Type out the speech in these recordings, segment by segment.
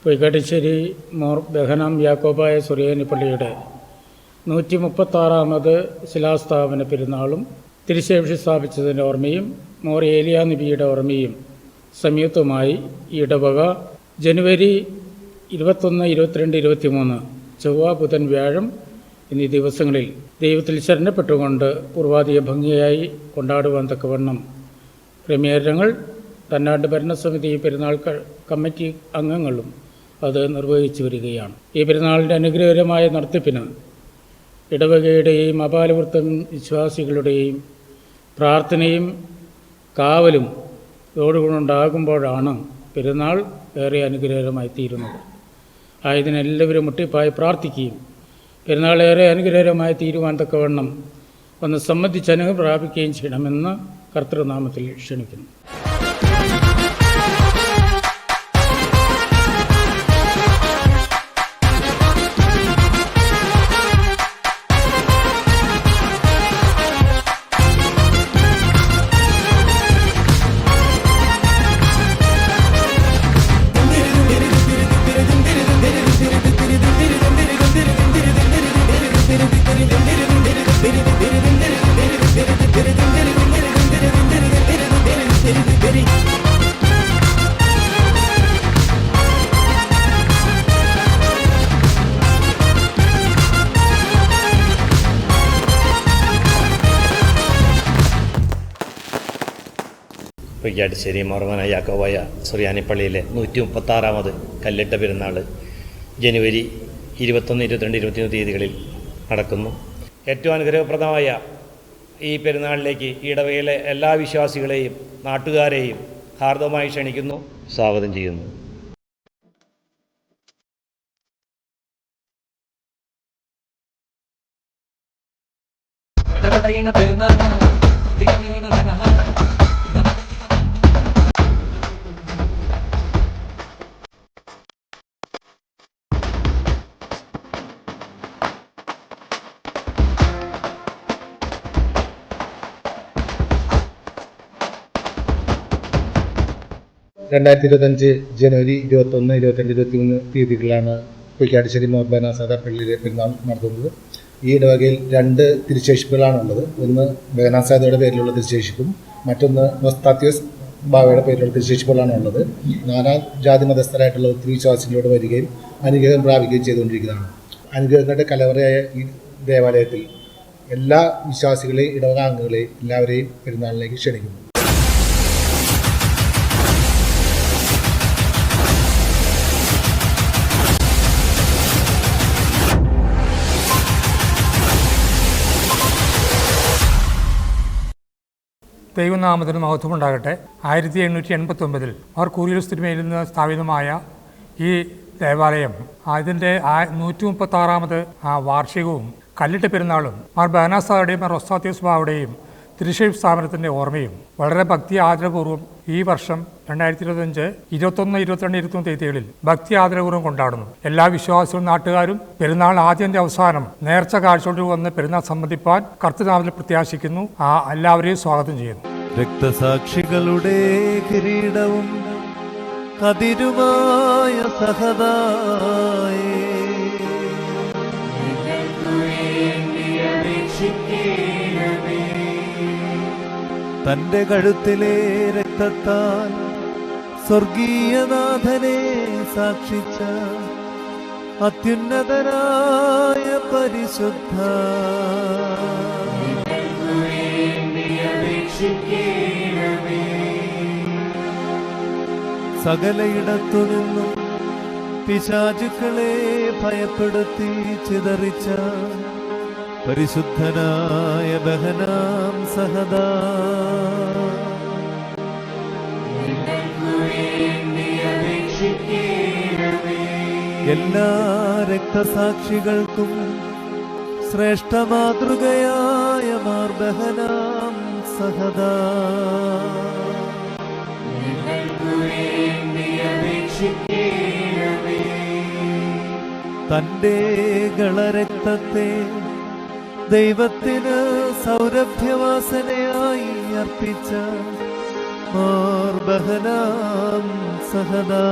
പൊയ്ക്കാട്ടിശ്ശേരി more Behnam Yakobaya സുറിയാനിപ്പള്ളിയുടെ 136ാമത് ശിലാസ്ഥാപന പെരുന്നാളും തിരുശേഷി സ്ഥാപിച്ചതിൻ്റെ ഓർമ്മയും more ഏലിയാ നബിയുടെ ഓർമ്മയും സംയുക്തമായി ഈ ഇടവക ജനുവരി 21, 22, 23 ചൊവ്വ, ബുധൻ, വ്യാഴം എന്നീ ദിവസങ്ങളിൽ ദൈവത്തിൽ ശരണപ്പെട്ടുകൊണ്ട് പൂർവാധിക ഭംഗിയായി കൊണ്ടാടുവാൻ തക്കവണ്ണം ക്രമീകരണങ്ങൾ തന്നാട് ഭരണസമിതി പെരുന്നാൾ കമ്മിറ്റി അംഗങ്ങളും അത് നിർവഹിച്ചു വരികയാണ്. ഈ പെരുന്നാളിൻ്റെ അനുഗ്രഹകരമായ നടത്തിപ്പിന് ഇടവകയുടെയും അപാലവൃത്തം വിശ്വാസികളുടെയും പ്രാർത്ഥനയും കാവലും ഇതോടുകൂടുണ്ടാകുമ്പോഴാണ് പെരുന്നാൾ ഏറെ അനുഗ്രഹകരമായി തീരുന്നത്. ആയതിനെല്ലാവരും മുട്ടിപ്പായി പ്രാർത്ഥിക്കുകയും പെരുന്നാൾ ഏറെ അനുഗ്രഹകരമായി തീരുവാൻ തക്കവണ്ണം ഒന്ന് സംബന്ധിച്ച് അനുഗ്രഹം പ്രാപിക്കുകയും ചെയ്യണമെന്ന് കർത്തൃനാമത്തിൽ ക്ഷണിക്കുന്നു. പൊയ്ക്കാട്ടിശ്ശേരി മോർ യാക്കോബായ സുറിയാനിപ്പള്ളിയിലെ 136ാമത് കല്ലിട്ട പെരുന്നാൾ ജനുവരി 21, 22, 23 തീയതികളിൽ നടക്കുന്നു. ഏറ്റവും അനുഗ്രഹപ്രദമായ ഈ പെരുന്നാളിലേക്ക് ഇടവകയിലെ എല്ലാ വിശ്വാസികളെയും നാട്ടുകാരെയും ഹാർദവമായി ക്ഷണിക്കുന്നു, സ്വാഗതം ചെയ്യുന്നു. ജനുവരി 21, 22, 23 തീയതികളിലാണ് പൊയ്ക്കാട്ടിശ്ശേരി മോർ ബഹനാസാദ പള്ളിയിലെ പെരുന്നാൾ നടത്തുന്നത്. ഈ ഇടവകയിൽ 2 തിരുശേഷിപ്പുകളാണുള്ളത്. ഒന്ന് ബഹനാസാദയുടെ പേരിലുള്ള തിരുശേഷിപ്പും മറ്റൊന്ന് നൊസ്താത്യോസ് ബാവയുടെ പേരിലുള്ള തിരുശേഷിപ്പുകളാണ് ഉള്ളത്. നാനാം ജാതി മതസ്ഥരായിട്ടുള്ള ഒത്തിരി വിശ്വാസികളോട് വരികയും അനുഗ്രഹം പ്രാപിക്കുകയും ചെയ്തുകൊണ്ടിരിക്കുന്നതാണ്. അനുഗ്രഹങ്ങളുടെ കലവറയായ ഈ ദേവാലയത്തിൽ എല്ലാ വിശ്വാസികളെയും ഇടവകാംഗങ്ങളെയും എല്ലാവരെയും പെരുന്നാളിലേക്ക് ക്ഷണിക്കുന്നു. ദൈവനാമത്തിന് മഹത്വമുണ്ടാകട്ടെ. 1889 അവർ കൂറിയസ് തിരുമേനിയിൽ നിന്ന് സ്ഥാപിതമായ ഈ ദേവാലയം അതിൻ്റെ 136ാമത് വാർഷികവും കല്ലിട്ട പെരുന്നാളും മാർ ബഹനാസാദയുടെയും മാർ റൊസ്താത്യോസ് ബാവയുടെയും തിരുശേഷി സ്ഥാപനത്തിൻ്റെ ഓർമ്മയും വളരെ ഭക്തി ആദരപൂർവ്വം ഈ വർഷം 2025, 21, 22, 23 തീയതികളിൽ ഭക്തി ആദരപൂർവ്വം കൊണ്ടാടുന്നു. എല്ലാ വിശ്വാസികളും നാട്ടുകാരും പെരുന്നാൾ ആദ്യത്തെ അവസാനം നേർച്ച കാഴ്ചയോട് വന്ന് പെരുന്നാൾ സംബന്ധിപ്പാൻ കർത്തൃനാമത്തിൽ പ്രത്യാശിക്കുന്നു. എല്ലാവരെയും സ്വാഗതം ചെയ്യുന്നു. രക്തസാക്ഷികളുടെ കിരീടവും കതിരുമായ സഹദായേ തന്റെ കഴുത്തിലെ രക്തത്താൽ സ്വർഗീയനാഥനെ സാക്ഷിച്ച അത്യുന്നതനായ പരിശുദ്ധ സകലയിടത്തു നിന്നും പിശാചുക്കളെ ഭയപ്പെടുത്തി ചിതറിച്ച പരിശുദ്ധനായ ബഹനാം സഹദാ എല്ലാ രക്തസാക്ഷികൾക്കും ശ്രേഷ്ഠ മാതൃകയായ മാർ ബഹനാം സഹദാ തന്റെ ഗളരക്തത്തെ ദൈവത്തിന് സൗരഭ്യവാസനയായി അർപ്പിച്ച മാർ ബഹനാം സഹദാ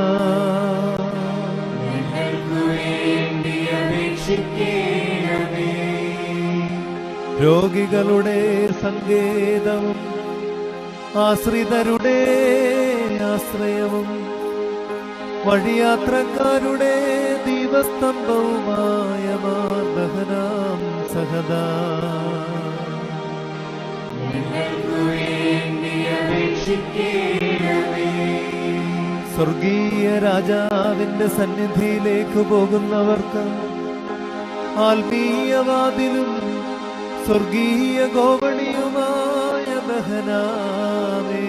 രോഗികളുടെ സങ്കേതവും ആശ്രിതരുടെ ആശ്രയവും വഴിയാത്രക്കാരുടെ ദീപസ്തംഭവുമായ മാർബഹനാം സഹദാ സ്വർഗീയ രാജാവിന്റെ സന്നിധിയിലേക്ക് പോകുന്നവർക്ക് ആത്മീയവാതിലും സ്വർഗീയ ഗോവണിയുമായ ബഹനാമേ